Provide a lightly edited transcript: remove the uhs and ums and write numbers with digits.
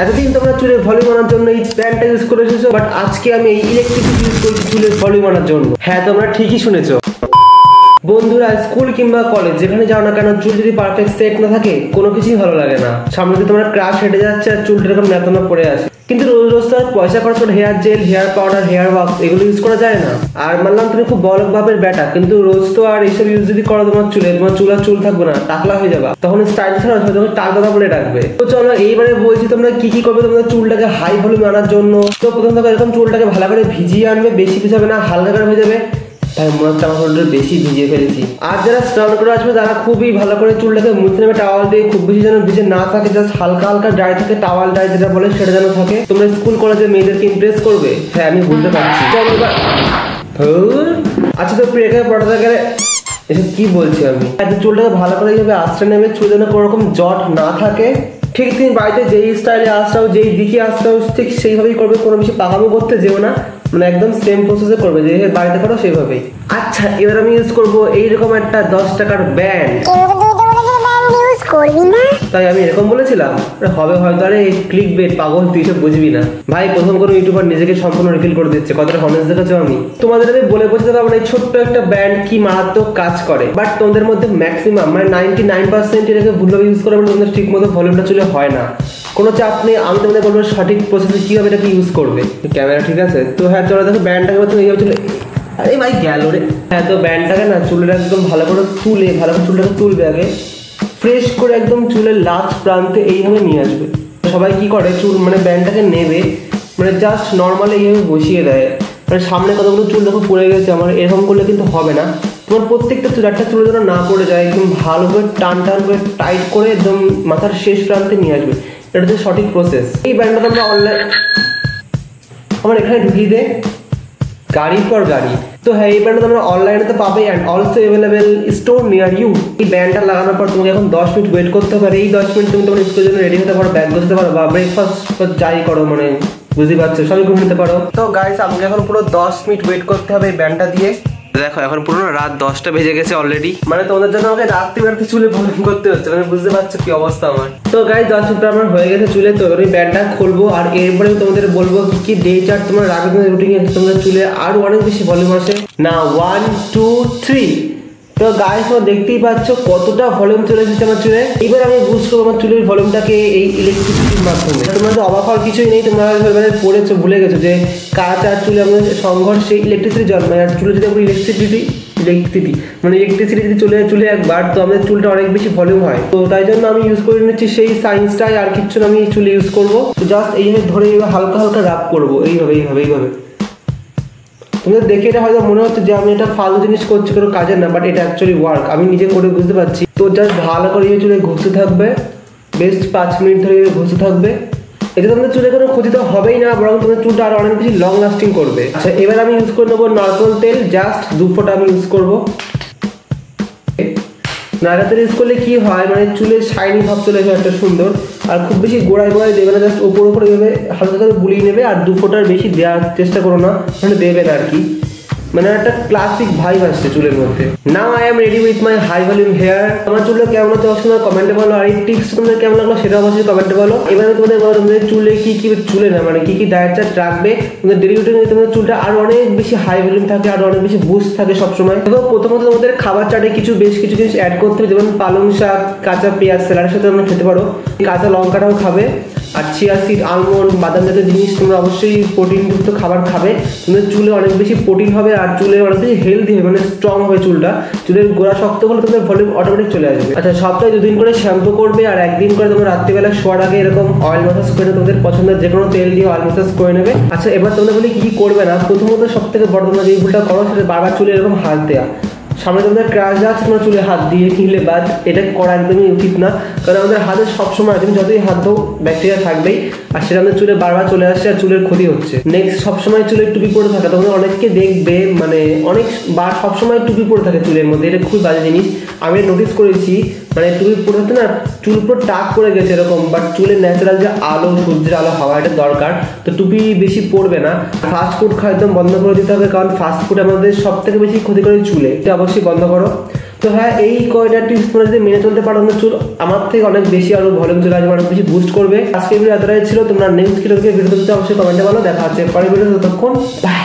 এতদিন তোমরা চুলের ভলিউম আনার জন্য এই ব্যান্ডটা ইউজ করে এসেছো, বাট আজকে আমি এই ইলেকট্রিসিটি ইউজ করছি চুলের ভলিউম আনার জন্য। হ্যাঁ, তোমরা ঠিকই শুনেছো বন্ধুরা। স্কুল কিংবা কলেজ যেখানে যাও না কেন, চুল যদি পারফেক্ট সেট না থাকে কোনো কিছুই ভালো লাগে না। সামনে দিয়ে তোমার ক্রাশ হেঁটে যাচ্ছে আর চুলটা এরকম নেতানো পড়ে আছে। কিন্তু রোজ রোজ তো আর পয়সা খরচ করে hair gel, hair powder, hair wax এগুলো ইউজ করা যায় না। আর মানলাম তুমি খুব বড় ভাবের ব্যাটা, কিন্তু রোজ তো আর এইসব ইউজ যদি করো তোমার চুল আর চুল থাকবে না, টাকলা হয়ে যাবে। তখন স্টাইল ছাড়া তোমাকে টাকলা বলে ডাকবে। তো চলো এইবারে বলছি তোমরা কি কি করবে তোমাদের চুলটাকে হাই ভলিউম আনার জন্য। তো প্রথম থেকে এরকম চুলটাকে ভালো করে ভিজিয়ে আনবে, বেশি কিছু হবে না, হালকা করে হয়ে যাবে। তাই মনে হচ্ছে আমার চুলটা বেশি ভিজিয়ে ফেলেছি। আর যারা স্নান করে আসবে তারা খুবই ভালো করে চুলটাকে মুছে নেবে টাওয়াল দিয়ে, খুব বেশি যেন ভিজে না থাকে, জাস্ট হালকা হালকা ড্রাই থাকে, টাওয়াল ড্রাই যেটা বলে সেটা যেন থাকে। তোমরা স্কুল কলেজে মেয়েদেরকে ইমপ্রেস করবে, হ্যাঁ আমি বুঝতে পারছি। চলো এবার আচ্ছা, তো প্রেকে পড়াতে গেলে এসব কি বলছি আমি। চুলটাকে ভালো করে এইভাবে আশ্রয় নেবে, চুল যেন কোনো রকম জট না থাকে। ঠিক তুমি বাড়িতে যেই স্টাইলে আসতাও, যেই দিকে আসতাও ঠিক সেইভাবেই করবে, কোনো বেশি পাকামো করতে যেও না, মানে একদম সেম প্রসেসে করবে যে বাড়িতে করো সেইভাবেই। আচ্ছা, এবার আমি ইউজ করবো এইরকম একটা 10 টাকার ব্যান্ড। তাই আমি এরকম বলেছিলাম, হবে হয়তো। আরে ক্লিক বেট পাগল, তুই সব বুঝবি না ভাই। প্রথম কোনো ইউটিউবার নিজেকে সম্পূর্ণ রিফিল করে দিচ্ছে, কতটা হনেস্ট দেখাচ্ছ আমি। তোমাদের আমি বলে বোঝাতে পারবো না এই ছোট্ট একটা ব্যান্ড কি মারাত্মক কাজ করে। বাট তোমাদের মধ্যে ম্যাক্সিমাম মানে 99% এটাকে ভুলভাবে ইউজ করে বলে তোমাদের ঠিক মতো ভলিউমটা চলে হয় না। কোনো চাপ নেই, আমি তোমাদের বলবো সঠিক প্রসেসে কিভাবে এটাকে ইউজ করবে। ক্যামেরা ঠিক আছে তো? হ্যাঁ চলো দেখো ব্যান্ডটাকে তুমি এইভাবে চলে, আরে ভাই গেল রে। হ্যাঁ, তো ব্যান্ডটাকে না চুলের একদম ভালো করে তুলে, ভালো করে চুলটাকে তুলবে আগে, ফ্রেশ করে একদম চুলের লাস্ট প্রান্তে এইভাবে নিয়ে আসবে। সবাই কি করে চুল মানে ব্যান্ডটাকে নেবে, মানে জাস্ট নর্মালি এইভাবে বসিয়ে দেয়। মানে সামনে কতগুলো চুল দেখো পড়ে গেছে আমার, এরকম করলে কিন্তু হবে না। তোমার প্রত্যেকটা চুল, একটা চুলের জন্য না পড়ে যায়, একদম ভালো করে টান করে টাইট করে একদম মাথার শেষ প্রান্তে নিয়ে আসবে। এটা হচ্ছে সঠিক প্রসেস। এই ব্যান্ডটা আমরা অনলাইন আমার এখানে ঢুকিয়ে দে গাড়ির পর গাড়ি। তো হ্যাঁ, এই ব্যান্ডটা তোমরা অনলাইনে তো পাবে and also available store near you. এই ব্যান্ডটা লাগানোর পর তোমাকে এখন 10 মিনিট ওয়েট করতে পারে। এই 10 মিনিট তুমি তোমার স্কুলের জন্য রেডি হতে পারো, ব্যাগ গোছাতে পারো বা ব্রেকফাস্ট যাই করো, মানে বুঝতেই পারছো সবই করে নিতে পারো। তো গাইস, আমাকে এখন পুরো 10 মিনিট ওয়েট করতে হবে এই ব্যান্ডটা দিয়ে। দেখো এখন পুরো রাত 10টা বেজে গেছে অলরেডি, মানে তোমাদের জন্য আমাকে রাত্রি বেড়াতে চুলে ভলিউম করতে হচ্ছে, মানে বুঝতে পারছো কি অবস্থা আমার। তো গাইস 10 মিনিট আমার হয়ে গেছে চুলে। তো এবার ব্যান্ডটা খুলবো আর এরপরে তোমাদের বলবো কি ডে চার্ট তোমরা রাখবে তোমাদের রুটিনে, তোমাদের চুলে আরো অনেক বেশি ভলিউম আসে না। 1 2 3। তো গাইস তোমরা দেখতেই পাচ্ছ কতটা ভলিউম চলে এসেছে আমার চুলে। এবার আমি বুঝ করবো আমার চুলের ভলিউমটাকে এই ইলেকট্রিসিটির মাধ্যমে। তোমরা তো অবাক হওয়ার কিছুই নেই, তোমরা পড়েছো ভুলে গেছো যে কাঁচ আর চুলে আমাদের সংঘর্ষে ইলেকট্রিসিটি জন্মায়। আর চুলে যদি আমরা ইলেকট্রিসিটি মানে ইলেকট্রিসিটি যদি চুলে একবার, তো আমাদের চুলটা অনেক বেশি ভলিউম হয়। তো তাই জন্য আমি ইউজ করে নিচ্ছি সেই সায়েন্সটাই, আর কিচ্ছু আমি চুলে ইউজ করবো। তো জাস্ট এইভাবে ধরে হালকা হালকা রাব করবো, এইভাবে। তোমাদের দেখে এটা হয়তো মনে হচ্ছে যে আমি এটা ফালতু জিনিস করছি, কোনো কাজের না, বাট এটা অ্যাকচুয়ালি ওয়ার্ক, আমি নিজে করে বুঝতে পারছি। তো জাস্ট ভালো করে এই চুলে ঘুরতে থাকবে, বেস্ট 5 মিনিট ধরে ঘুরতে থাকবে। এতে তোমাদের চুলে কোনো ক্ষতি তো হবেই না, বরং তোমাদের চুলটা আরো অনেক বেশি লং লাস্টিং করবে। আচ্ছা, এবার আমি ইউজ করে নেবো নারকেল তেল, জাস্ট 2 ফোঁটা আমি ইউজ করবো। নারকেল তেল ইউজ করলে কি হয়, মানে চুলের শাইনি ভাব চলে আসবে একটা সুন্দর। আর খুব বেশি গোড়ায় দেবে না, জাস্ট ওপর এইভাবে হালকা করে বুলিয়ে নেবে। আর 2 ফোঁটার বেশি দেওয়ার চেষ্টা করো না, মানে দেবে না আর কি। মানে একটা ক্লাসিক ভাইব আসছে চুলের মধ্যে। Now I am ready with my high volume hair. আমার চুলটা কেমন হচ্ছে অবশ্যই কমেন্টে বলো, আর এই টিপস তোমাদের কেমন লাগলো সেটা অবশ্যই কমেন্টে বলো। এবারে তোমাদের বলো তোমাদের চুলে কি চুলে না মানে কি ডায়েট চার্ট রাখবে তোমাদের ডেলি রুটিনে, তোমাদের চুলটা আরো অনেক বেশি হাই ভলিউম থাকে, আরো অনেক বেশি বুস্ট থাকে সবসময়। এবং প্রথমত তোমাদের খাবার চার্টে বেশ কিছু জিনিস অ্যাড করতে হবে, যেমন পালং শাক, কাঁচা পেঁয়াজ স্যালাডের সাথে তোমরা খেতে পারো, কাঁচা লঙ্কাটাও খাবে। আর চিয়া সিড, আলমন্ড, বাদাম জাতীয় জিনিস তোমরা অবশ্যই প্রোটিনযুক্ত খাবার খাবে। তোমাদের চুলে অনেক বেশি প্রোটিন হবে আর চুলে অনেক বেশি হেলদি হবে, মানে স্ট্রং হবে চুলটা। চুলের গোড়া শক্ত হলে তোমাদের ভলিউম অটোমেটিক চলে আসবে। আচ্ছা, সপ্তাহে 2 দিন করে শ্যাম্পু করবে আর 1 দিন করে তোমরা রাত্রিবেলা শোয়ার আগে এরকম অয়েল ম্যাসাজ করে তোমাদের পছন্দের যে কোনো তেল দিয়ে অয়েল ম্যাসাজ করে নেবে। আচ্ছা, এবার তোমরা বলি কি করবে না। প্রথমত সব থেকে বড় তোমরা যে ভুলটা করো সেটা বারবার চুলে এরকম হাত দেওয়া। সামনে তোমাদের ক্রাশ যাচ্ছে তোমার চুলে হাত দিয়ে কিনলে বাদ, এটা করা একদমই উচিত না। কারণ আমাদের হাতে সবসময় তুমি যতই হাত দাও ব্যাকটেরিয়া থাকবেই, আর সেটা আমাদের চুলে বারবার চলে আসছে আর চুলের ক্ষতি হচ্ছে। নেক্সট, সবসময় চুলের টুপি পরে থাকে, তোমাদের অনেককে দেখবে মানে অনেকবার সবসময় টুপি পরে থাকে চুলের মধ্যে, এটা খুবই বাজে জিনিস। আমি নোটিস করেছি, মানে টুপি পরে থাকতে না চুল পুরো টাক করে গেছে এরকম, বাট চুলের ন্যাচারাল যে আলো, সূর্যের আলো, হাওয়া এটা দরকার। তো টুপি বেশি পরবে না। ফাস্ট ফুড খাওয়া একদম বন্ধ করে দিতে হবে, কারণ ফাস্ট ফুড আমাদের সব থেকে বেশি ক্ষতি করে চুলে, এটা অবশ্যই বন্ধ করো। তো তো হ্যাঁ, এই কয়টা টিপস তোমরা যদি মেনে চলতে পারো চুল আমার থেকে অনেক বেশি আরো ভলিউম চলে আসবে, অনেক বেশি বুস্ট করবে। আজকে ভিডিও এতটাই ছিল। তোমরা নেক্সট ভিডিও দেখতে অবশ্যই কমেন্টে বলো। দেখা হচ্ছে পরের ভিডিও, ততক্ষণ বাই।